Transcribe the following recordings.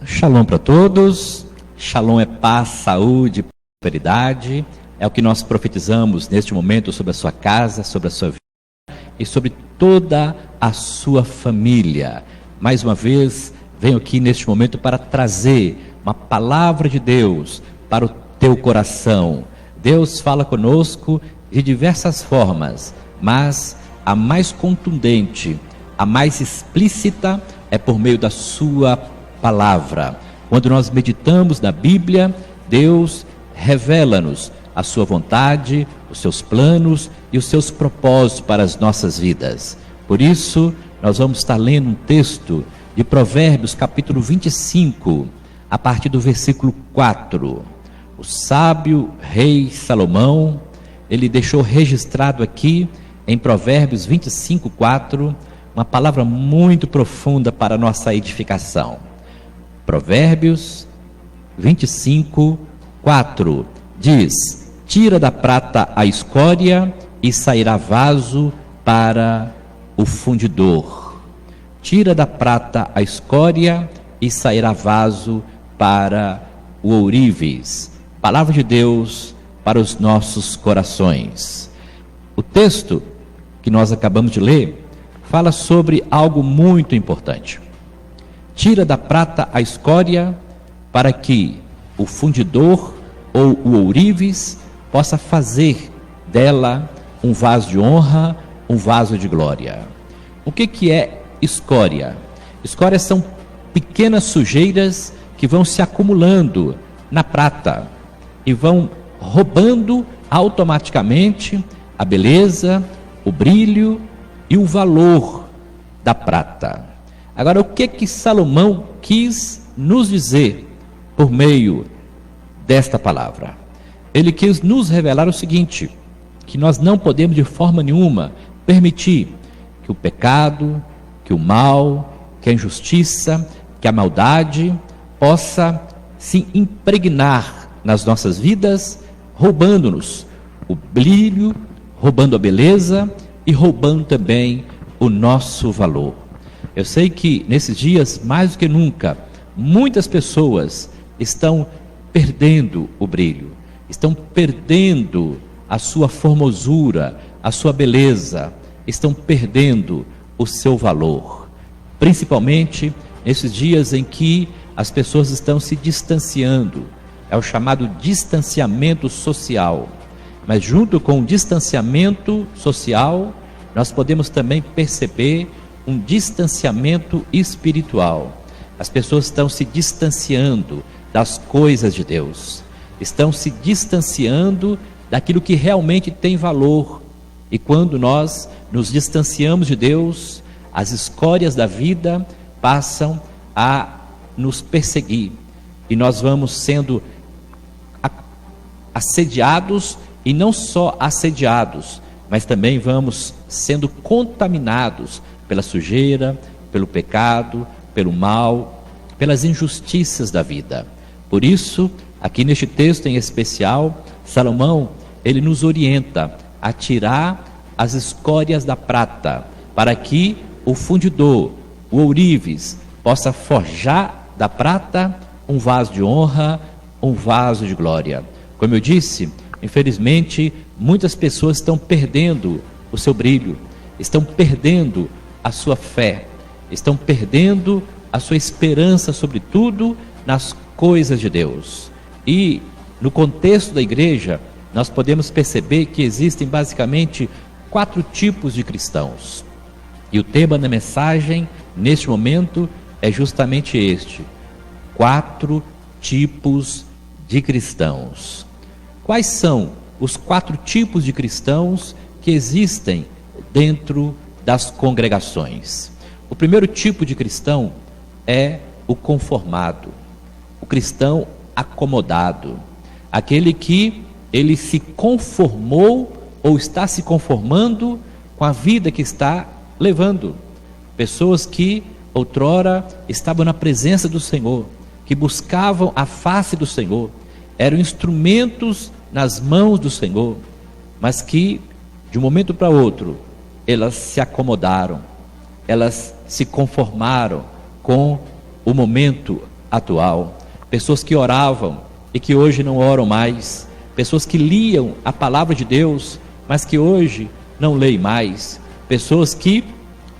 Shalom para todos, shalom é paz, saúde, prosperidade, é o que nós profetizamos neste momento sobre a sua casa, sobre a sua vida e sobre toda a sua família. Mais uma vez, venho aqui neste momento para trazer uma palavra de Deus para o teu coração. Deus fala conosco de diversas formas, mas a mais contundente, a mais explícita é por meio da sua palavra. Quando nós meditamos na Bíblia, Deus revela-nos a sua vontade, os seus planos e os seus propósitos para as nossas vidas. Por isso, nós vamos estar lendo um texto de Provérbios, capítulo 25, a partir do versículo 4. O sábio rei Salomão, ele deixou registrado aqui em Provérbios 25, 4, uma palavra muito profunda para a nossa edificação. Provérbios 25, 4 diz: tira da prata a escória e sairá vaso para o fundidor. Tira da prata a escória e sairá vaso para o ourives. Palavra de Deus para os nossos corações. O texto que nós acabamos de ler fala sobre algo muito importante. Tira da prata a escória para que o fundidor ou o ourives possa fazer dela um vaso de honra, um vaso de glória. O que é escória? Escória são pequenas sujeiras que vão se acumulando na prata e vão roubando automaticamente a beleza, o brilho e o valor da prata. Agora, o que Salomão quis nos dizer por meio desta palavra? Ele quis nos revelar o seguinte: que nós não podemos de forma nenhuma permitir que o pecado, que o mal, que a injustiça, que a maldade possa se impregnar nas nossas vidas, roubando-nos o brilho, roubando a beleza e roubando também o nosso valor. Eu sei que nesses dias, mais do que nunca, muitas pessoas estão perdendo o brilho, estão perdendo a sua formosura, a sua beleza, estão perdendo o seu valor. Principalmente nesses dias em que as pessoas estão se distanciando, é o chamado distanciamento social. Mas junto com o distanciamento social, nós podemos também perceber um distanciamento espiritual. As pessoas estão se distanciando das coisas de Deus, estão se distanciando daquilo que realmente tem valor. E quando nós nos distanciamos de Deus, as escórias da vida passam a nos perseguir e nós vamos sendo assediados, e não só assediados, mas também vamos sendo contaminados pela sujeira, pelo pecado, pelo mal, pelas injustiças da vida. Por isso, aqui neste texto em especial, Salomão, ele nos orienta a tirar as escórias da prata, para que o fundidor, o ourives, possa forjar da prata um vaso de honra, um vaso de glória. Como eu disse, infelizmente, muitas pessoas estão perdendo o seu brilho, estão perdendo a sua fé, estão perdendo a sua esperança, sobretudo nas coisas de Deus. E no contexto da igreja, nós podemos perceber que existem basicamente 4 tipos de cristãos. E o tema da mensagem, neste momento, é justamente este: 4 tipos de cristãos. Quais são os 4 tipos de cristãos que existem dentro das congregações? O primeiro tipo de cristão é o conformado, o cristão acomodado, aquele que ele se conformou ou está se conformando com a vida que está levando. Pessoas que outrora estavam na presença do Senhor, que buscavam a face do Senhor, eram instrumentos nas mãos do Senhor, mas que de um momento para outro elas se acomodaram, elas se conformaram com o momento atual. Pessoas que oravam e que hoje não oram mais. Pessoas que liam a palavra de Deus, mas que hoje não leem mais. Pessoas que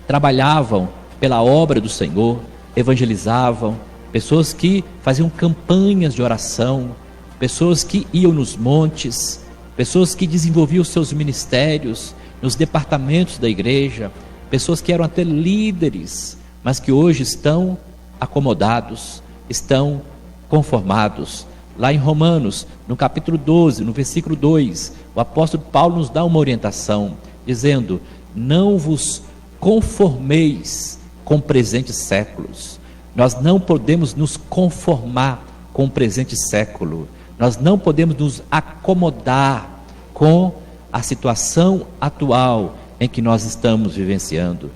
trabalhavam pela obra do Senhor, evangelizavam. Pessoas que faziam campanhas de oração. Pessoas que iam nos montes. Pessoas que desenvolviam seus ministérios nos departamentos da igreja. Pessoas que eram até líderes, mas que hoje estão acomodados, estão conformados. Lá em Romanos, no capítulo 12, no versículo 2, o apóstolo Paulo nos dá uma orientação, dizendo: não vos conformeis com presentes séculos. Nós não podemos nos conformar com o presente século. Nós não podemos nos acomodar com a situação atual em que nós estamos vivenciando.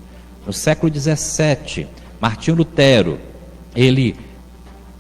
No século 17, Martinho Lutero, ele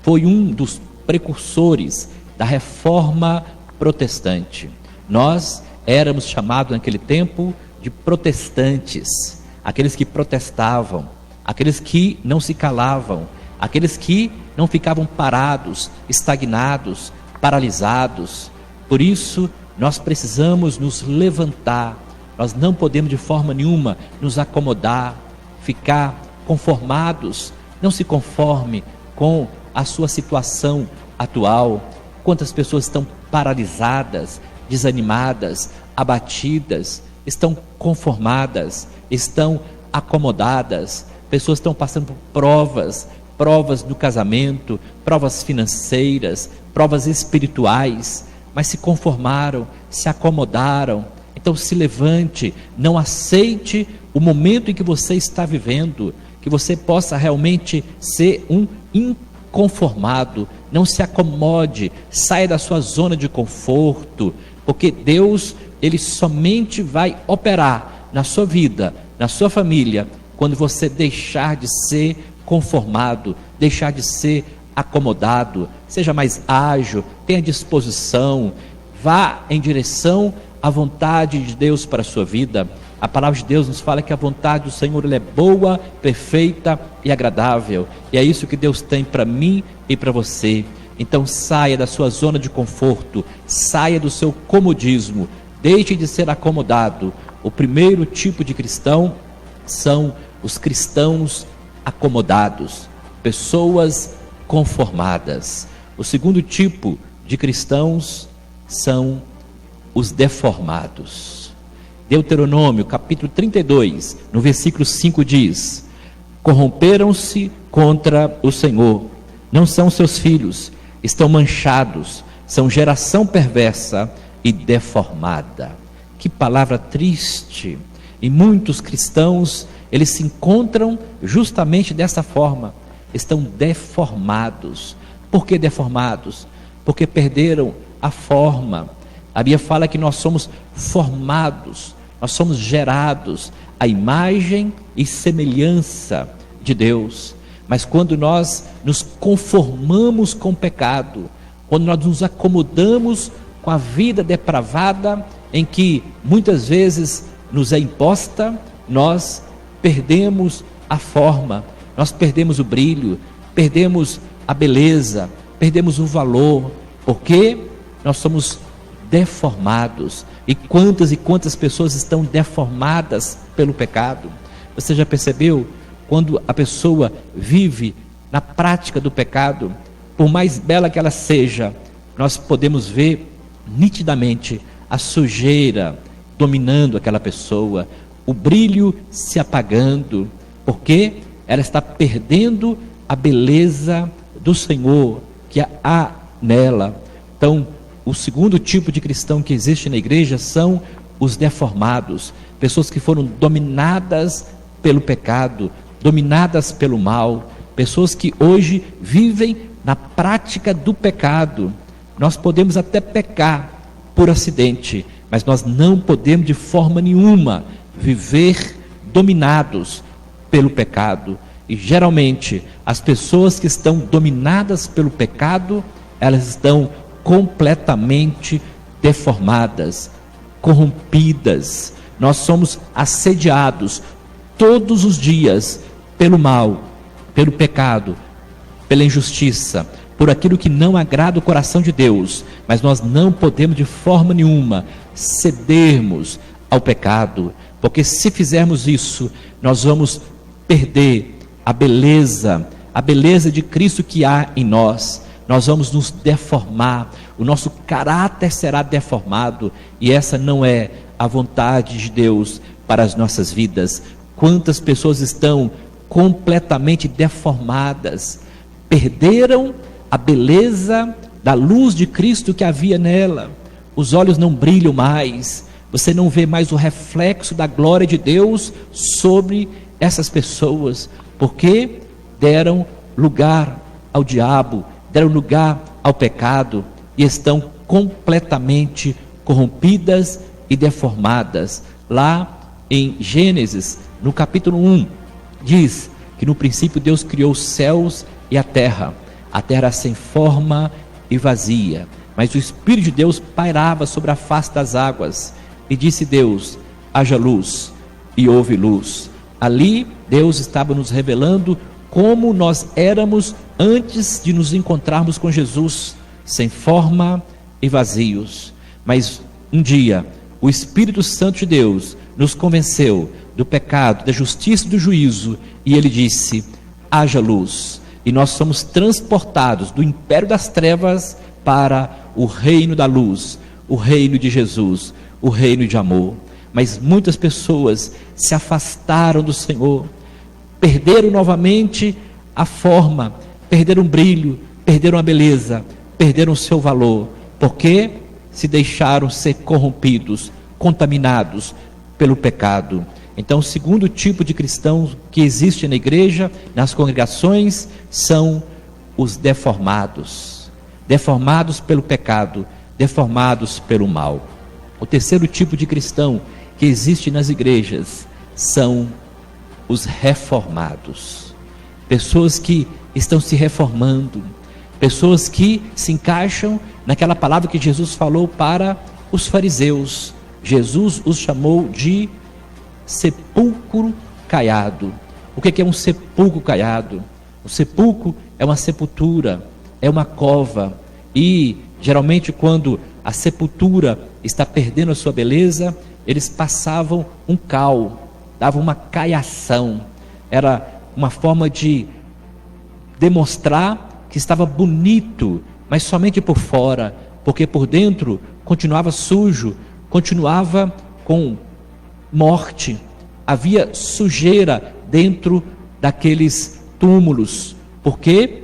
foi um dos precursores da reforma protestante. Nós éramos chamados naquele tempo de protestantes, aqueles que protestavam, aqueles que não se calavam, aqueles que não ficavam parados, estagnados, paralisados. Por isso, nós precisamos nos levantar. Nós não podemos de forma nenhuma nos acomodar, ficar conformados. Não se conforme com a sua situação atual. Quantas pessoas estão paralisadas, desanimadas, abatidas, estão conformadas, estão acomodadas. Pessoas estão passando por provas do casamento, provas financeiras, provas espirituais, mas se conformaram, se acomodaram. Então se levante, não aceite o momento em que você está vivendo, que você possa realmente ser um inconformado. Não se acomode, saia da sua zona de conforto, porque Deus, Ele somente vai operar na sua vida, na sua família, quando você deixar de ser conformado, deixar de ser acomodado. Seja mais ágil, tenha disposição, vá em direção à vontade de Deus para a sua vida. A palavra de Deus nos fala que a vontade do Senhor ela é boa, perfeita e agradável, e é isso que Deus tem para mim e para você. Então saia da sua zona de conforto, saia do seu comodismo, deixe de ser acomodado. O primeiro tipo de cristão são os cristãos acomodados, pessoas conformadas. O segundo tipo de cristãos são os deformados. Deuteronômio capítulo 32, no versículo 5 diz: corromperam-se contra o Senhor, não são seus filhos, estão manchados, são geração perversa e deformada. Que palavra triste! E muitos cristãos, eles se encontram justamente dessa forma, estão deformados. Por que deformados? Porque perderam a forma. A Bíblia fala que nós somos formados, nós somos gerados à imagem e semelhança de Deus. Mas quando nós nos conformamos com o pecado, quando nós nos acomodamos com a vida depravada, em que muitas vezes nos é imposta, nós perdemos a forma, nós perdemos o brilho, perdemos a beleza, perdemos o valor, porque nós somos deformados. E quantas pessoas estão deformadas pelo pecado? Você já percebeu? Quando a pessoa vive na prática do pecado, por mais bela que ela seja, nós podemos ver nitidamente a sujeira dominando aquela pessoa, o brilho se apagando, porque ela está perdendo a beleza do Senhor que há nela. Então, o segundo tipo de cristão que existe na igreja são os deformados, pessoas que foram dominadas pelo pecado, dominadas pelo mal, pessoas que hoje vivem na prática do pecado. Nós podemos até pecar por acidente, mas nós não podemos de forma nenhuma viver dominados pelo pecado. E geralmente as pessoas que estão dominadas pelo pecado, elas estão completamente deformadas, corrompidas. Nós somos assediados todos os dias pelo mal, pelo pecado, pela injustiça, por aquilo que não agrada o coração de Deus, mas nós não podemos de forma nenhuma cedermos ao pecado, porque se fizermos isso, nós vamos perder a beleza de Cristo que há em nós. Nós vamos nos deformar, o nosso caráter será deformado, e essa não é a vontade de Deus para as nossas vidas. Quantas pessoas estão completamente deformadas, perderam a beleza da luz de Cristo que havia nela, os olhos não brilham mais, você não vê mais o reflexo da glória de Deus sobre essas pessoas, porque deram lugar ao diabo, deram lugar ao pecado, e estão completamente corrompidas e deformadas. Lá em Gênesis, no capítulo 1, diz que no princípio Deus criou os céus e a terra era sem forma e vazia, mas o Espírito de Deus pairava sobre a face das águas, e disse Deus: haja luz, e houve luz. Ali Deus estava nos revelando como nós éramos antes de nos encontrarmos com Jesus, sem forma e vazios. Mas um dia o Espírito Santo de Deus nos convenceu do pecado, da justiça e do juízo, e ele disse: haja luz, e nós somos transportados do império das trevas para o reino da luz, o reino de Jesus, o reino de amor. Mas muitas pessoas se afastaram do Senhor, perderam novamente a forma, perderam o brilho, perderam a beleza, perderam o seu valor, porque se deixaram ser corrompidos, contaminados pelo pecado. Então, o segundo tipo de cristãos que existe na igreja, nas congregações, são os deformados, deformados pelo pecado, deformados pelo mal. O terceiro tipo de cristão que existe nas igrejas são os reformados, pessoas que estão se reformando, pessoas que se encaixam naquela palavra que Jesus falou para os fariseus. Jesus os chamou de sepulcro caiado. O que é um sepulcro caiado? O sepulcro é uma sepultura, é uma cova, e geralmente quando a sepultura está perdendo a sua beleza, eles passavam um cal, davam uma caiação, era uma forma de demonstrar que estava bonito, mas somente por fora, porque por dentro continuava sujo, continuava com morte, havia sujeira dentro daqueles túmulos, porque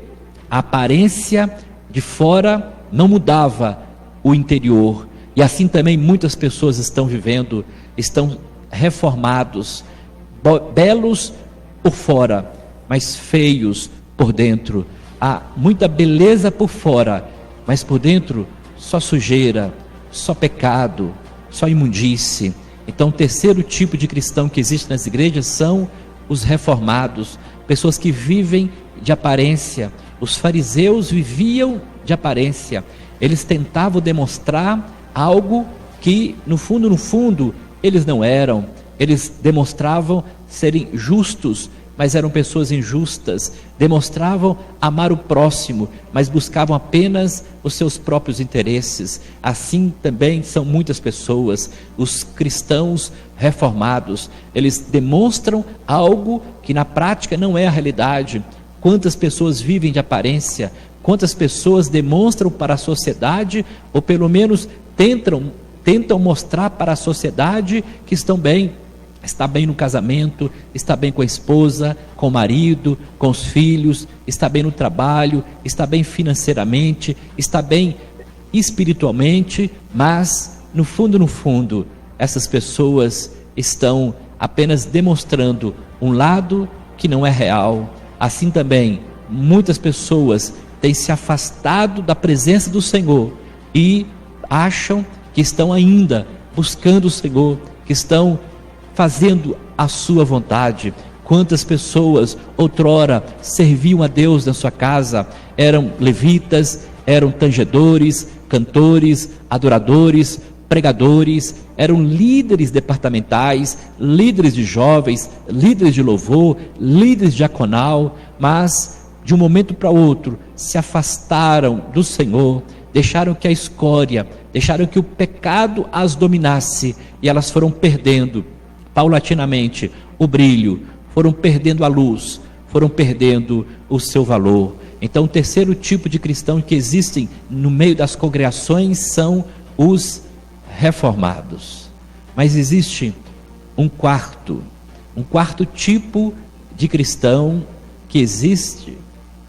a aparência de fora não mudava o interior. E assim também muitas pessoas estão vivendo, estão reformados, belos por fora, mas feios por dentro. Há muita beleza por fora, mas por dentro só sujeira, só pecado, só imundície. Então, o terceiro tipo de cristão que existe nas igrejas são os reformados, pessoas que vivem de aparência. Os fariseus viviam de aparência, eles tentavam demonstrar algo que no fundo eles não eram. Eles demonstravam serem justos, mas eram pessoas injustas, demonstravam amar o próximo, mas buscavam apenas os seus próprios interesses. Assim também são muitas pessoas, os cristãos reformados, eles demonstram algo que na prática não é a realidade. Quantas pessoas vivem de aparência, quantas pessoas demonstram para a sociedade, ou pelo menos tentam mostrar para a sociedade que estão bem, está bem no casamento, está bem com a esposa, com o marido, com os filhos, está bem no trabalho, está bem financeiramente, está bem espiritualmente, mas no fundo, essas pessoas estão apenas demonstrando um lado que não é real. Assim também, muitas pessoas têm se afastado da presença do Senhor e acham que estão ainda buscando o Senhor, que estão fazendo a sua vontade. Quantas pessoas outrora serviam a Deus na sua casa, eram levitas, eram tangedores, cantores, adoradores, pregadores, eram líderes departamentais, líderes de jovens, líderes de louvor, líderes diaconal, mas de um momento para outro, se afastaram do Senhor, deixaram que a escória, deixaram que o pecado as dominasse, e elas foram perdendo, paulatinamente, o brilho, foram perdendo a luz, foram perdendo o seu valor. Então, o terceiro tipo de cristão que existem no meio das congregações são os reformados. Mas existe um quarto tipo de cristão que existe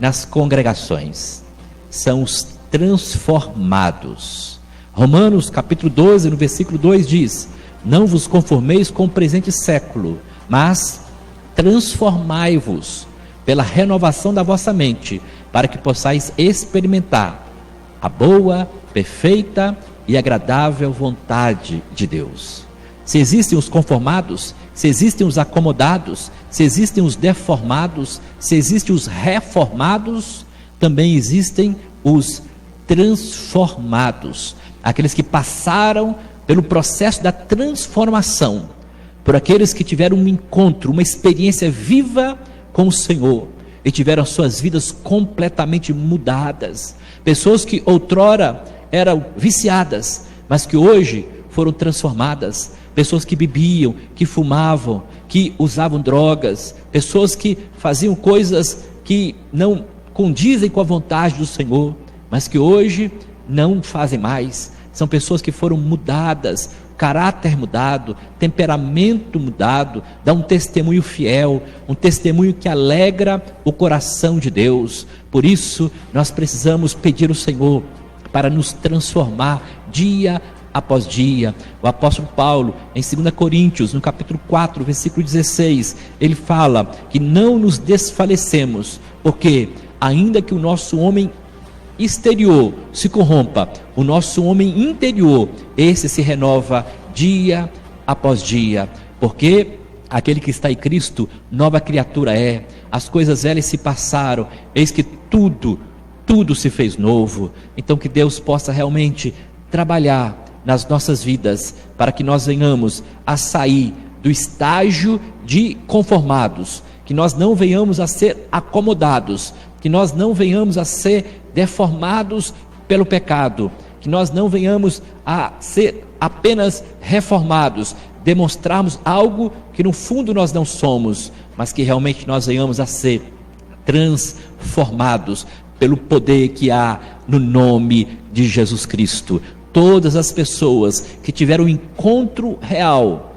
nas congregações. São os transformados. Romanos capítulo 12, no versículo 2 diz: não vos conformeis com o presente século, mas transformai-vos pela renovação da vossa mente, para que possais experimentar a boa, perfeita e agradável vontade de Deus. Se existem os conformados, se existem os acomodados, se existem os deformados, se existem os reformados, também existem os transformados, aqueles que passaram pelo processo da transformação, por aqueles que tiveram um encontro, uma experiência viva com o Senhor e tiveram suas vidas completamente mudadas. Pessoas que outrora eram viciadas, mas que hoje foram transformadas. Pessoas que bebiam, que fumavam, que usavam drogas, pessoas que faziam coisas que não condizem com a vontade do Senhor, mas que hoje não fazem mais. São pessoas que foram mudadas, caráter mudado, temperamento mudado, dá um testemunho fiel, um testemunho que alegra o coração de Deus. Por isso, nós precisamos pedir ao Senhor para nos transformar dia após dia. O apóstolo Paulo, em 2 Coríntios, no capítulo 4, versículo 16, ele fala que não nos desfalecemos, porque ainda que o nosso homem exterior se corrompa, o nosso homem interior, esse se renova dia após dia, porque aquele que está em Cristo, nova criatura é, as coisas velhas se passaram, eis que tudo se fez novo. Então que Deus possa realmente trabalhar nas nossas vidas, para que nós venhamos a sair do estágio de conformados, que nós não venhamos a ser acomodados, que nós não venhamos a ser deformados pelo pecado, que nós não venhamos a ser apenas reformados, demonstrarmos algo que no fundo nós não somos, mas que realmente nós venhamos a ser transformados pelo poder que há no nome de Jesus Cristo. Todas as pessoas que tiveram um encontro real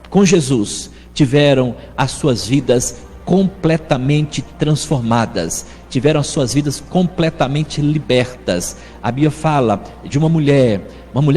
com Jesus, tiveram as suas vidas completamente transformadas, tiveram as suas vidas completamente libertas. A Bíblia fala de uma mulher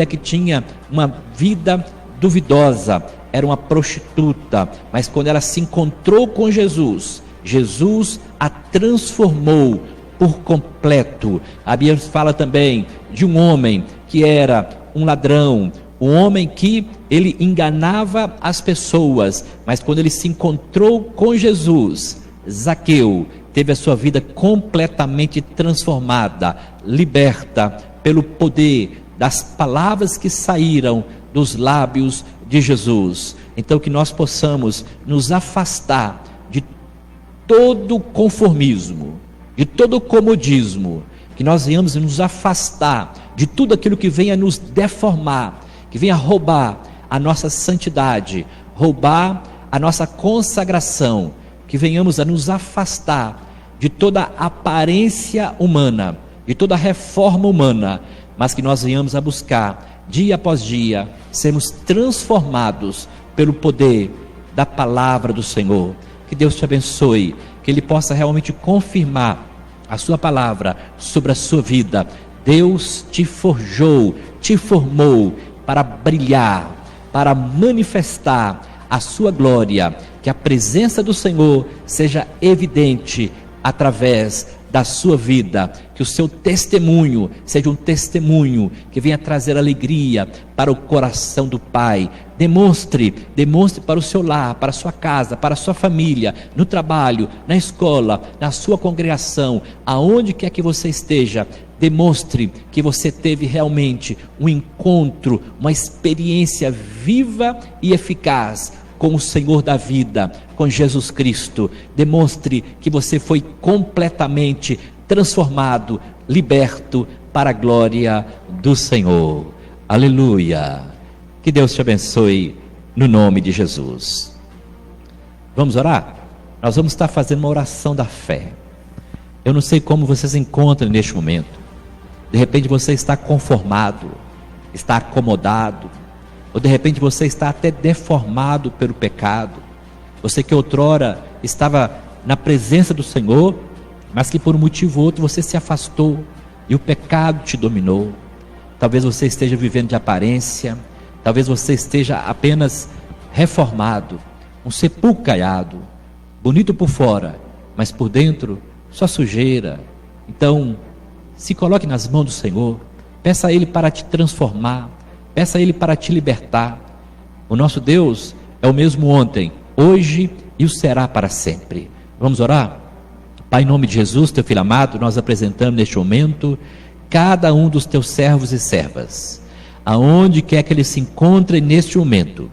que tinha uma vida duvidosa, era uma prostituta, mas quando ela se encontrou com Jesus, Jesus a transformou por completo. A Bíblia fala também de um homem que era um ladrão, um homem que ele enganava as pessoas, mas quando ele se encontrou com Jesus, Zaqueu teve a sua vida completamente transformada, liberta pelo poder das palavras que saíram dos lábios de Jesus. Então que nós possamos nos afastar de todo conformismo, de todo comodismo, que nós venhamos nos afastar de tudo aquilo que venha nos deformar, que venha roubar a nossa santidade, roubar a nossa consagração, que venhamos a nos afastar de toda aparência humana, de toda reforma humana, mas que nós venhamos a buscar, dia após dia, sermos transformados pelo poder da palavra do Senhor. Que Deus te abençoe, que Ele possa realmente confirmar a sua palavra sobre a sua vida. Deus te forjou, te formou para brilhar, para manifestar a sua glória, que a presença do Senhor seja evidente através da sua vida, que o seu testemunho seja um testemunho que venha trazer alegria para o coração do Pai. Demonstre para o seu lar, para a sua casa, para a sua família, no trabalho, na escola, na sua congregação, aonde quer que você esteja. Demonstre que você teve realmente um encontro, uma experiência viva e eficaz com o Senhor da vida, com Jesus Cristo. Demonstre que você foi completamente transformado, liberto para a glória do Senhor. Aleluia. Que Deus te abençoe no nome de Jesus. Vamos orar? Nós vamos estar fazendo uma oração da fé. Eu não sei como você se encontra neste momento. De repente você está conformado, está acomodado, ou de repente você está até deformado pelo pecado. Você que outrora estava na presença do Senhor, mas que por um motivo ou outro você se afastou e o pecado te dominou. Talvez você esteja vivendo de aparência, talvez você esteja apenas reformado, um sepulcro caiado, bonito por fora, mas por dentro só sujeira. Então, se coloque nas mãos do Senhor, peça a Ele para te transformar, peça a Ele para te libertar. O nosso Deus é o mesmo ontem, hoje e o será para sempre. Vamos orar? Pai, em nome de Jesus, teu filho amado, nós apresentamos neste momento cada um dos teus servos e servas, aonde quer que eles se encontrem neste momento.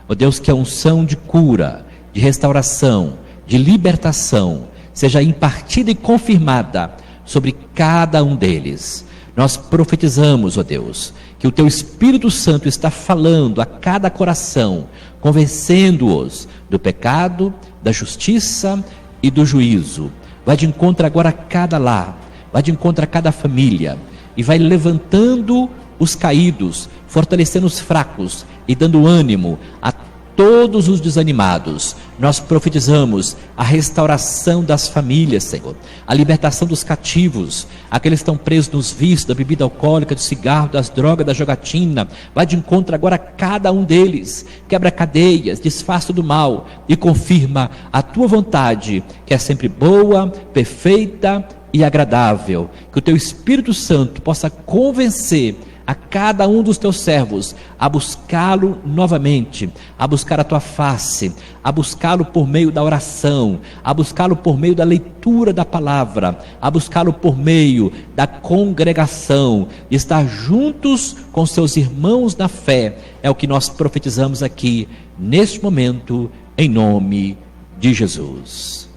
Ó Deus, que a unção de cura, de restauração, de libertação, seja impartida e confirmada sobre cada um deles. Nós profetizamos, ó Deus, que o teu Espírito Santo está falando a cada coração, convencendo-os do pecado, da justiça e do juízo. Vai de encontro agora a cada lar, vai de encontro a cada família, e vai levantando os caídos, fortalecendo os fracos e dando ânimo a todos os desanimados. Nós profetizamos a restauração das famílias, Senhor, a libertação dos cativos, aqueles que estão presos nos vícios da bebida alcoólica, do cigarro, das drogas, da jogatina. Vai de encontro agora a cada um deles, quebra cadeias, desfaça do mal e confirma a tua vontade, que é sempre boa, perfeita e agradável. Que o teu Espírito Santo possa convencer a cada um dos teus servos a buscá-lo novamente, a buscar a tua face, a buscá-lo por meio da oração, a buscá-lo por meio da leitura da palavra, a buscá-lo por meio da congregação, de estar juntos com seus irmãos na fé. É o que nós profetizamos aqui neste momento, em nome de Jesus.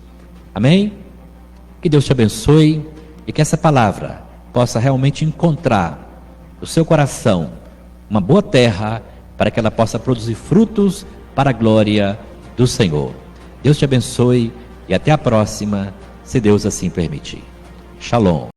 Amém? Que Deus te abençoe e que essa palavra possa realmente encontrar no seu coração uma boa terra, para que ela possa produzir frutos para a glória do Senhor. Deus te abençoe e até a próxima, se Deus assim permitir. Shalom.